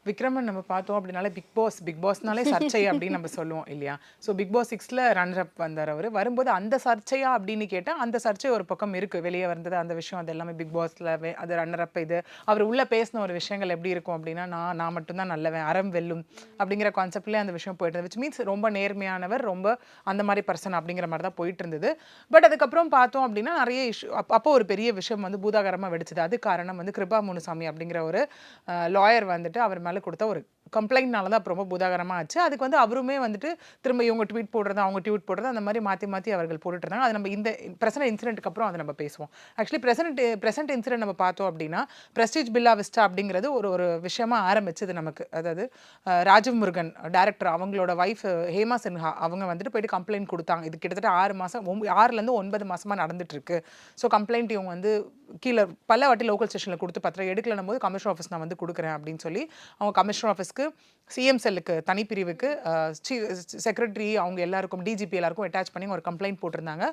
விக்ரமன் நம்ம பார்த்தோம் அப்படின்னாலே பிக் பாஸ்னாலே சர்ச்சை அப்படின்னு நம்ம சொல்லுவோம் இல்லையா? ஸோ பிக் பாஸ் 6ல ரன்னர் அப் வந்தார் அவரு. வரும்போது அந்த சர்ச்சையா அப்படின்னு கேட்டா, அந்த சர்ச்சை ஒரு பக்கம் இருக்கு. வெளிய வந்தது அந்த விஷயம் அது எல்லாமே பிக் பாஸ்ல அது ரன்னர் அப் இது. அவர் உள்ள பேசின ஒரு விஷயங்கள் எப்படி இருக்கும் அப்படின்னா, நான் நான் மட்டும் தான் நல்லவன், அறம் வெல்லும் அப்படிங்கிற கான்செப்ட்லயே அந்த விஷயம் போயிட்டு இருந்தது. விச் மீன்ஸ் ரொம்ப நேர்மையானவர், ரொம்ப அந்த மாரி பர்சன் அப்படிங்கிற மாரி தான் போயிட்டு இருந்தது. பட் அதுக்கப்புறம் பார்த்தோம் அப்படின்னா, நெறைய இஷ்யூ அப்போ ஒரு பெரிய விஷயம் வந்து பூதாகரமா வெடிச்சது. அது காரணம் வந்து கிருபா முனுசாமி அப்படிங்கிற ஒரு லாயர் வந்துட்டு அவர் மேல குடுத்த ஒரு கம்ப்ளைண்ட்னால தான் அப்ப ரொம்ப பூதாகரமா ஆச்சு. அதுக்கு வந்து அவருமே வந்துட்டு திரும்ப இவங்க ட்வீட் போடுறது, அவங்க ட்வீட் போடுறது அந்த மாரி மாத்தி மாத்தி அவர்கள் போட்டுட்டு இருந்தாங்க. அது நம்ம இந்த பிரசன்ட் இன்சிடென்ட்க்கு அப்புறம் அத நம்ம பேசுவோம். ஆக்சுவலி பிரசன்ட் இன்சிடென்ட் நம்ம பார்த்தோம் அப்படின்னா, பிரஸ்டீஜ் பில்லா விஸ்டா அப்படிங்கிறது ஒரு ஒரு விஷயமா ஆரம்பிச்சது நமக்கு. அதாவது ராஜீவ் முருகன் டைரக்டர் அவங்களோட வைஃப் ஹேமா சின்ஹா அவங்க வந்துட்டு போயிட்டு கம்ப்ளைண்ட் குடுத்தாங்க. இது கிட்டத்தட்ட 6 மாசம் 6லேருந்து 9 மாசமா நடந்துட்டு இருக்கு. ஸோ கம்ப்ளைண்ட் இவங்க வந்து கீழ பல வாட்டி லோக்கல் ஸ்டேஷன்ல குடுத்து பத்திரம் எடுக்கலன்னும் போது கமிஷனர் ஆஃபீஸ் நான் வந்து குடுக்குறேன் அப்படின்னு சொல்லி அவங்க கமிஷனர் ஆஃபீஸ்க்கு சிஎம் செல்லுக்கு தனிப்பிரிவுக்கு செக்ரட்டரி அவங்க எல்லாருக்கும் டிஜிபி எல்லாருக்கும் அட்டாச் பண்ணி ஒரு கம்ப்ளைண்ட் போட்டிருந்தாங்க.